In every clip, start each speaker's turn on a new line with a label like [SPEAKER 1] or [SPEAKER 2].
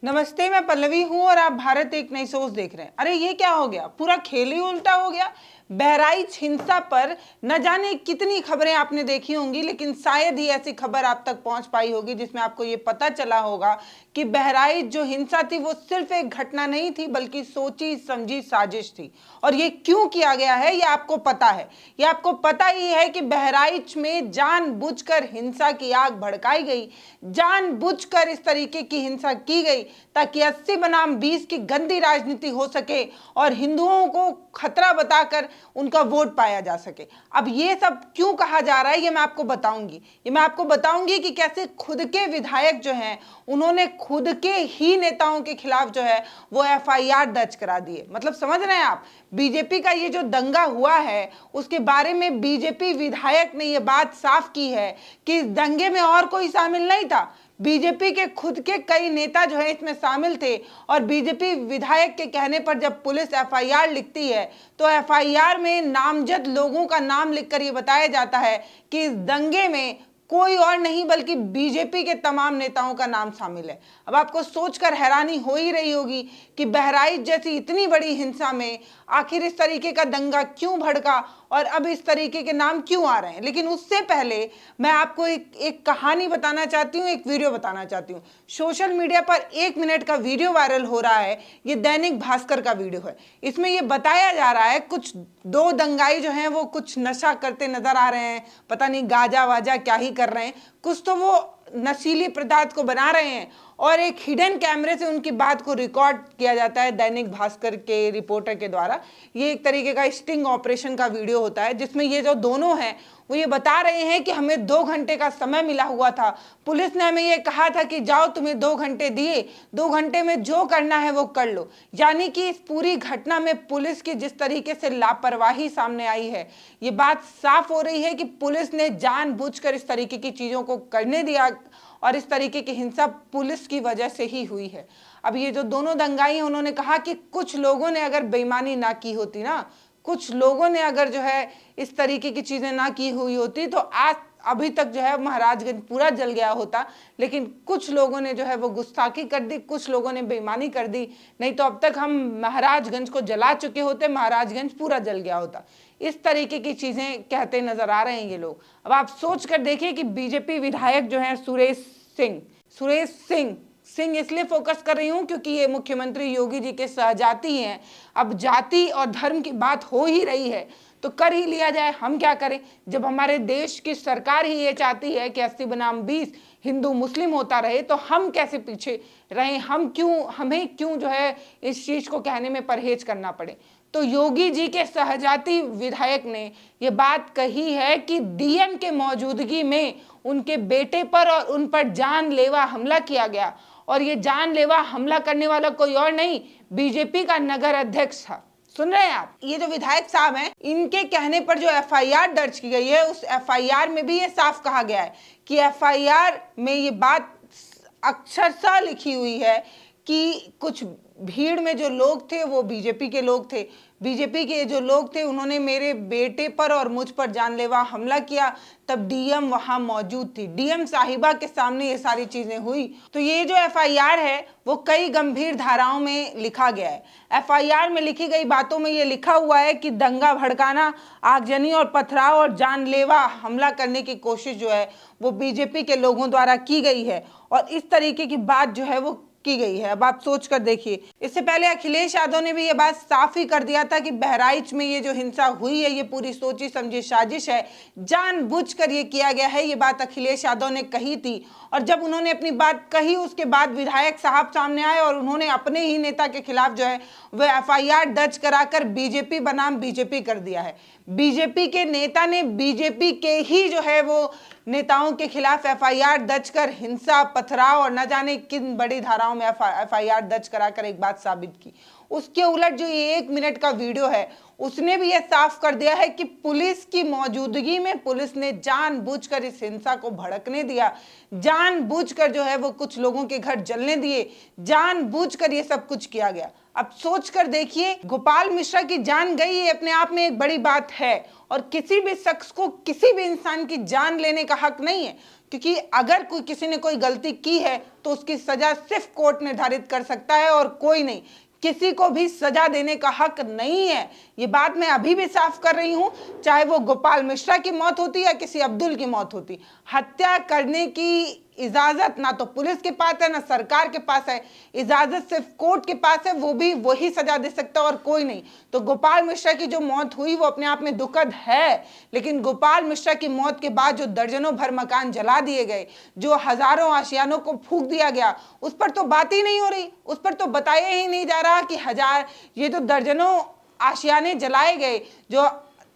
[SPEAKER 1] नमस्ते, मैं पल्लवी हूं और आप भारत एक नई सोच देख रहे हैं। अरे ये क्या हो गया, पूरा खेल ही उल्टा हो गया। बहराइच हिंसा पर न जाने कितनी खबरें आपने देखी होंगी, लेकिन शायद ही ऐसी खबर आप तक पहुंच पाई होगी जिसमें आपको ये पता चला होगा कि बहराइच जो हिंसा थी वो सिर्फ एक घटना नहीं थी बल्कि सोची समझी साजिश थी। और ये क्यों किया गया है ये आपको पता है। ये आपको पता ही है कि बहराइच में जानबूझकर हिंसा की आग भड़काई गई, जानबूझकर इस तरीके की हिंसा की गई ताकि 80 बनाम 20 की गंदी राजनीति हो सके और हिंदुओं को खतरा बताकर उनका वोट पाया जा सके। अब ये सब क्यों कहा जा रहा है ये मैं आपको बताऊंगी कि कैसे खुद के विधायक जो हैं उन्होंने खुद के ही नेताओं के खिलाफ जो है वो एफआईआर दर्ज करा दिए। मतलब समझ रहे हैं आप, बीजेपी का ये जो दंगा हुआ है उसके बारे में बीजेपी विधायक ने ये बात साफ की है कि इस दंगे में और कोई शामिल नहीं था। बीजेपी के खुद के कई नेता जो है इसमें शामिल थे और बीजेपी विधायक के कहने पर जब पुलिस एफआईआर लिखती है तो एफआईआर में नामजद लोगों का नाम लिखकर ये बताया जाता है कि इस दंगे में कोई और नहीं बल्कि बीजेपी के तमाम नेताओं का नाम शामिल है। अब आपको सोचकर हैरानी हो ही रही होगी कि बहराइच जैसी इतनी बड़ी हिंसा में आखिर इस तरीके का दंगा क्यों भड़का और अब इस तरीके के नाम क्यों आ रहे हैं। लेकिन उससे पहले मैं आपको एक कहानी बताना चाहती हूँ, एक वीडियो बताना चाहती हूँ। सोशल मीडिया पर 1 मिनट का वीडियो वायरल हो रहा है। ये दैनिक भास्कर का वीडियो है। इसमें ये बताया जा रहा है कुछ 2 दंगाई जो हैं वो कुछ नशा करते नजर आ रहे हैं, पता नहीं गाजा वाजा क्या ही कर रहे हैं, कुछ तो वो नशीली पदार्थ को बना रहे हैं और एक हिडन कैमरे से उनकी बात को रिकॉर्ड किया जाता है दैनिक भास्कर के रिपोर्टर के द्वारा। ये एक तरीके का स्टिंग ऑपरेशन का वीडियो होता है जिसमें ये जो दोनों हैं वो ये बता रहे हैं कि हमें 2 घंटे का समय मिला हुआ था, पुलिस ने हमें ये कहा था कि जाओ तुम्हें 2 घंटे दिए, 2 घंटे में जो करना है वो कर लो। यानी कि इस पूरी घटना में पुलिस की जिस तरीके से लापरवाही सामने आई है, ये बात साफ हो रही है कि पुलिस ने जानबूझकर इस तरीके की चीजों को करने दिया और इस तरीके की हिंसा पुलिस की वजह से ही हुई है। अब ये जो दोनों दंगाई हैं उन्होंने कहा कि कुछ लोगों ने अगर बेईमानी ना की होती ना, कुछ लोगों ने अगर जो है इस तरीके की चीजें ना की हुई होती तो आज अभी तक जो है महाराजगंज पूरा जल गया होता। लेकिन कुछ लोगों ने जो है वो गुस्ताखी कर दी, कुछ लोगों ने बेईमानी कर दी, नहीं तो अब तक हम महाराजगंज को जला चुके होते, महाराजगंज पूरा जल गया होता। इस तरीके की चीजें कहते नजर आ रहे हैं ये लोग। अब आप सोच कर देखिए कि बीजेपी विधायक जो है सुरेश सिंह इसलिए फोकस कर रही हूं क्योंकि ये मुख्यमंत्री योगी जी के सहजाती हैं। अब जाति और धर्म की बात हो ही रही है तो कर ही लिया जाए, हम क्या करें जब हमारे देश की सरकार ही ये चाहती है कि 80 बनाम 20 हिंदू मुस्लिम होता रहे तो हम कैसे पीछे रहें, हमें क्यों जो है इस चीज को कहने में परहेज करना पड़े। तो योगी जी के सहजाती विधायक ने ये बात कही है कि डीएम के मौजूदगी में उनके बेटे पर और उन पर जानलेवा हमला किया गया और ये जानलेवा हमला करने वाला कोई और नहीं बीजेपी का नगर अध्यक्ष था। सुन रहे हैं आप, ये जो विधायक साहब हैं इनके कहने पर जो एफआईआर दर्ज की गई है उस एफआईआर में भी ये साफ कहा गया है कि एफआईआर में ये बात अक्षरशः लिखी हुई है कि कुछ भीड़ में जो लोग थे वो बीजेपी के लोग थे, बीजेपी के जो लोग थे उन्होंने मेरे बेटे पर और मुझ पर जानलेवा हमला किया, तब डीएम वहां मौजूद थी, डीएम साहिबा के सामने ये सारी चीजें हुई। तो ये जो एफआईआर है वो कई गंभीर धाराओं में लिखा गया है। एफआईआर में लिखी गई बातों में ये लिखा हुआ है कि दंगा भड़काना, आगजनी और पथराव और जानलेवा हमला करने की कोशिश जो है वो बीजेपी के लोगों द्वारा की गई है और इस तरीके की बात जो है वो की गई है। अब आप सोच कर देखिए, इससे पहले अखिलेश यादव ने भी ये बात साफ ही कर दिया था कि बहराइच में ये जो हिंसा हुई है ये पूरी सोची समझी साजिश है, जानबूझकर ये किया गया है, ये बात अखिलेश यादव ने कही थी। और जब उन्होंने अपनी बात कही उसके बाद विधायक साहब सामने आए और उन्होंने अपने ही नेता के खिलाफ जो है वह एफआईआर दर्ज कराकर बीजेपी बनाम बीजेपी कर दिया है। बीजेपी के नेता ने बीजेपी के ही जो है वो नेताओं के खिलाफ एफआईआर दर्ज कर हिंसा, पथराव और न जाने किन बड़ी धाराओं में एफआईआर दर्ज कराकर एक बात साबित की। उसके उलट जो ये 1 मिनट का वीडियो है उसने भी यह साफ कर दिया है कि पुलिस की मौजूदगी में पुलिस ने जानबूझकर इस हिंसा को भड़कने दिया, जानबूझकर जो है वो कुछ लोगों के घर जलने दिए, जानबूझकर ये सब कुछ किया गया। अब सोच कर देखिए, गोपाल मिश्रा की जान गई ये अपने आप में एक बड़ी बात है और किसी भी शख्स को किसी भी इंसान की जान लेने का हक नहीं है। क्योंकि अगर कोई किसी ने कोई गलती की है तो उसकी सजा सिर्फ कोर्ट निर्धारित कर सकता है और कोई नहीं। किसी को भी सजा देने का हक नहीं है। ये बात मैं अभी भी साफ कर रही हूं, चाहे वो गोपाल मिश्रा की मौत होती या किसी अब्दुल की मौत होती। हत्या करने की इजाजत ना तो पुलिस के पास है ना सरकार के पास है, इजाजत सिर्फ कोर्ट के पास है, वो भी वही सजा दे सकता है और कोई नहीं। तो गोपाल मिश्रा की जो मौत हुई वो अपने आप में दुखद है, लेकिन गोपाल मिश्रा की मौत के बाद जो दर्जनों भर मकान जला दिए गए, जो हजारों आशियानों को फूंक दिया गया, उस पर तो बात ही नहीं हो रही। उस पर तो बताया ही नहीं जा रहा कि ये जो दर्जनों आशियाने जलाए गए, जो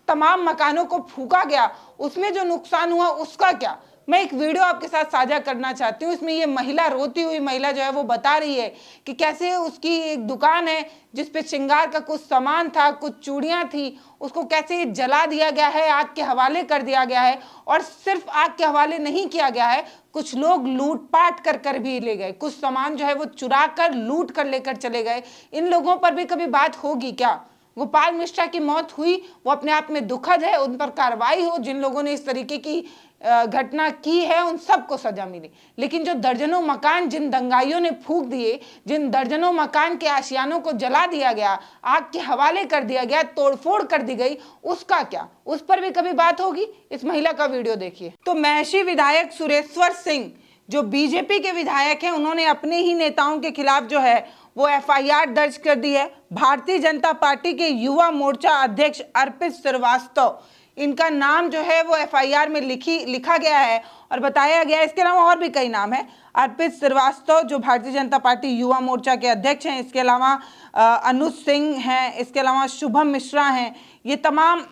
[SPEAKER 1] तमाम मकानों को फूका गया, उसमें जो नुकसान हुआ उसका क्या। मैं एक वीडियो आपके साथ साझा करना चाहती हूँ। इसमें ये महिला, रोती हुई महिला जो है वो बता रही है कि कैसे उसकी एक दुकान है जिस पे श्रृंगार का कुछ सामान था, कुछ चूड़ियाँ थी, उसको कैसे जला दिया गया है, आग के हवाले कर दिया गया है। और सिर्फ आग के हवाले नहीं किया गया है, कुछ लोग लूटपाट कर भी ले गए, कुछ सामान जो है वो चुरा कर लूट कर लेकर चले गए। इन लोगों पर भी कभी बात होगी क्या? गोपाल मिश्रा की मौत हुई वो अपने आप में दुखद है, उन पर कार्रवाई हो, जिन लोगों ने इस तरीके की घटना की है उन सबको सजा मिली। लेकिन जो दर्जनों मकान जिन दंगाइयों ने फूंक दिए, जिन दर्जनों मकान के आशियानों को जला दिया गया, आग के हवाले कर दिया गया, तोड़फोड़ कर दी गई, उसका क्या? उस पर भी कभी बात होगी? इस महिला का वीडियो देखिए। तो महर्षि विधायक सुरेश्वर सिंह जो बीजेपी के विधायक हैं, उन्होंने अपने ही नेताओं के खिलाफ जो है वो एफआईआर दर्ज कर दी है। भारतीय जनता पार्टी के युवा मोर्चा अध्यक्ष अर्पित श्रीवास्तव, इनका नाम जो है वो एफआईआर में लिखा गया है और बताया गया है। इसके अलावा और भी कई नाम है। अर्पित श्रीवास्तव जो भारतीय जनता पार्टी युवा मोर्चा के अध्यक्ष हैं, इसके अलावा अनुज सिंह हैं, इसके अलावा शुभम मिश्रा हैं, ये तमाम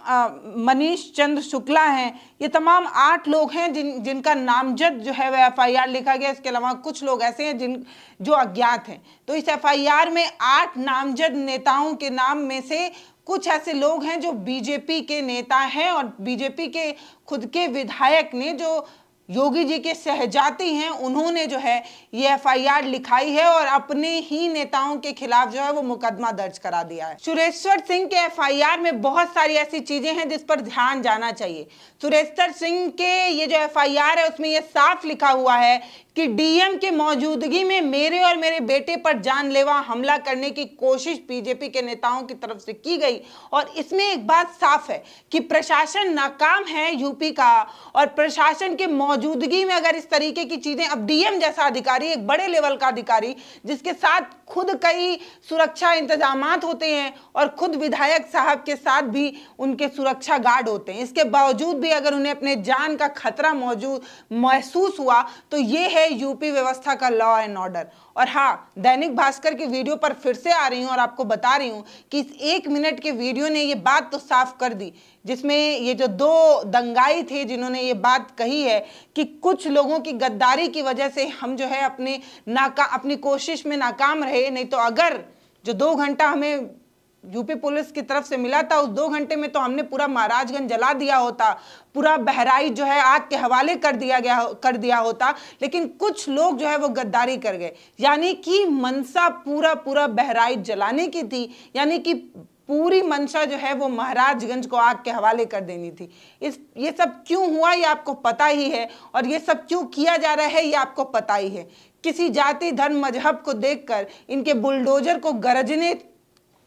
[SPEAKER 1] मनीष चंद्र शुक्ला हैं, ये तमाम 8 लोग हैं जिनका नामजद जो है वह एफआईआर लिखा गया। इसके अलावा कुछ लोग ऐसे हैं जो अज्ञात हैं। तो इस एफआईआर में 8 नामजद नेताओं के नाम में से कुछ ऐसे लोग हैं जो बीजेपी के नेता हैं और बीजेपी के खुद के विधायक ने, जो योगी जी के सहजाती हैं, उन्होंने जो है ये एफआईआर लिखाई है और अपने ही नेताओं के खिलाफ जो है वो मुकदमा दर्ज करा दिया है। सुरेश्वर सिंह के एफआईआर में बहुत सारी ऐसी चीजें हैं जिस पर ध्यान जाना चाहिए। सुरेश्वर सिंह के ये जो एफआईआर है उसमें ये साफ लिखा हुआ है कि डीएम के मौजूदगी में मेरे और मेरे बेटे पर जानलेवा हमला करने की कोशिश बीजेपी के नेताओं की तरफ से की गई। और इसमें एक बात साफ है कि प्रशासन नाकाम है यूपी का, और प्रशासन के मौजूदगी में अगर इस तरीके की चीजें, अब डीएम जैसा अधिकारी, एक बड़े लेवल का अधिकारी जिसके साथ खुद कई सुरक्षा इंतजामात होते हैं और खुद विधायक साहब के साथ भी उनके सुरक्षा गार्ड होते हैं, इसके बावजूद भी अगर उन्हें अपने जान का खतरा महसूस हुआ तो ये है यूपी व्यवस्था का लॉ एंड ऑर्डर। और हाँ, दैनिक भास्कर की वीडियो पर फिर से आ रही हूँ और आपको बता रही हूँ कि इस 1 मिनट के वीडियो ने ये बात तो साफ कर दी, जिसमें ये जो 2 दंगाई थे जिन्होंने ये बात कही है कि कुछ लोगों की गद्दारी की वजह से हम जो है अपनी कोशिश में नाकाम रहे, नहीं तो अगर जो 2 घंटा हमें यूपी पुलिस की तरफ से मिला था, उस 2 घंटे में तो हमने पूरा महाराजगंज जला दिया होता, पूरा बहराइच जो है आग के हवाले कर दिया होता। लेकिन कुछ लोग जो है वो गद्दारी कर गए, यानी कि मनसा पूरा बहराइच जलाने की थी, यानी कि पूरी मंशा जो है वो महाराजगंज को आग के हवाले कर देनी थी। ये सब क्यों हुआ ये आपको पता ही है, और ये सब क्यों किया जा रहा है ये आपको पता ही है। किसी जाति धर्म मजहब को देखकर इनके बुलडोजर को गरजने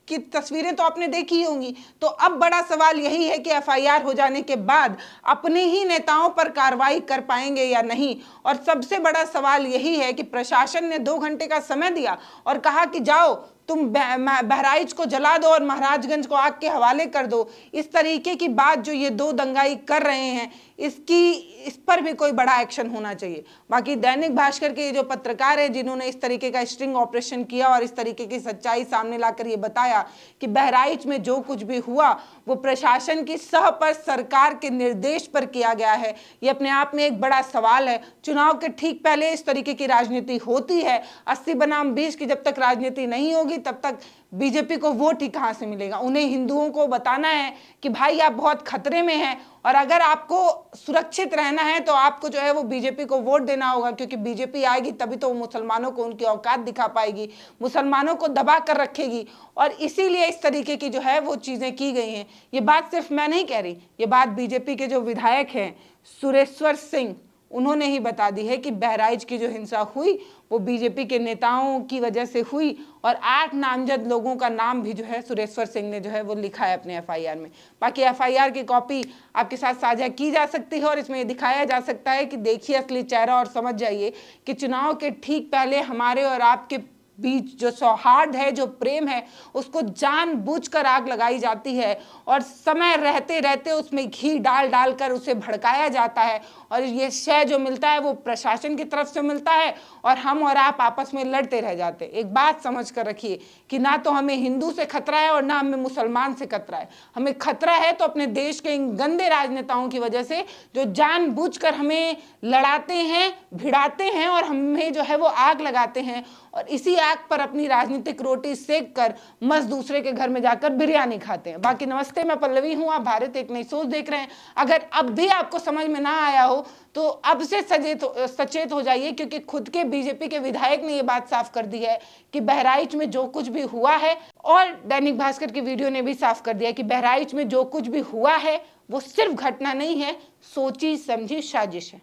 [SPEAKER 1] की तस्वीरें तो आपने देखी होंगी। तो अब बड़ा सवाल यही है कि एफआईआर हो जाने के बाद अपने ही नेताओं पर कार्रवाई कर पाएंगे या नहीं। और सबसे बड़ा सवाल यही है कि प्रशासन ने 2 घंटे का समय दिया और कहा कि जाओ तुम बहराइच को जला दो और महाराजगंज को आग के हवाले कर दो। इस तरीके की बात जो ये 2 दंगाई कर रहे हैं, इस पर भी कोई बड़ा एक्शन होना चाहिए। बाकी दैनिक भास्कर के जो पत्रकार हैं जिन्होंने इस तरीके का स्ट्रिंग ऑपरेशन किया और इस तरीके की सच्चाई सामने लाकर ये बताया कि बहराइच में जो कुछ भी हुआ वो प्रशासन की सह पर सरकार के निर्देश पर किया गया है, ये अपने आप में एक बड़ा सवाल है। चुनाव के ठीक पहले इस तरीके की राजनीति होती है। 80 बनाम 20 की जब तक राजनीति नहीं होगी तब तक बीजेपी को वोट ही कहां से मिलेगा। उन्हें हिंदुओं को बताना है कि भाई आप बहुत खतरे में हैं और अगर आपको सुरक्षित रहना है तो आपको जो है वो बीजेपी को वोट देना होगा, क्योंकि बीजेपी आएगी तभी तो मुसलमानों को उनकी औकात दिखा पाएगी, मुसलमानों को दबा कर रखेगी। और इसीलिए इस तरीके की जो है वो चीजें की गई हैं। ये बात सिर्फ मैं नहीं कह रही, ये बात बीजेपी के जो विधायक हैं सुरेश्वर सिंह, उन्होंने ही बता दी है कि बहराइच की जो हिंसा हुई वो बीजेपी के नेताओं की वजह से हुई, और 8 नामजद लोगों का नाम भी जो है सुरेश्वर सिंह ने जो है वो लिखा है अपने एफआईआर में। बाकी एफआईआर की कॉपी आपके साथ साझा की जा सकती है और इसमें ये दिखाया जा सकता है कि देखिए असली चेहरा और समझ जाइए कि चुनाव के ठीक पहले हमारे और आपके बीच जो सौहार्द है, जो प्रेम है, उसको जानबूझकर आग लगाई जाती है और समय रहते रहते उसमें घी डाल डाल कर उसे भड़काया जाता है, और ये शय जो मिलता है वो प्रशासन की तरफ से मिलता है और हम और आप आपस में लड़ते रह जाते हैं। एक बात समझ कर रखिए कि ना तो हमें हिंदू से खतरा है और ना हमें मुसलमान से खतरा है। हमें खतरा है तो अपने देश के इन गंदे राजनेताओं की वजह से, जो जानबूझकर हमें लड़ाते हैं, भिड़ाते हैं और हमें जो है वो आग लगाते हैं, और इसी आग पर अपनी राजनीतिक रोटी सेक कर मस्त दूसरे के घर में जाकर बिरयानी खाते हैं। बाकी नमस्ते, मैं पल्लवी हूं, आप भारत एक नई सोच देख रहे हैं। अगर अब भी आपको समझ में ना आया हो तो अब से सचेत हो जाइए, क्योंकि खुद के बीजेपी के विधायक ने ये बात साफ कर दी है कि बहराइच में जो कुछ भी हुआ है, और दैनिक भास्कर की वीडियो ने भी साफ कर दिया कि बहराइच में जो कुछ भी हुआ है वो सिर्फ घटना नहीं है, सोची समझी साजिश है।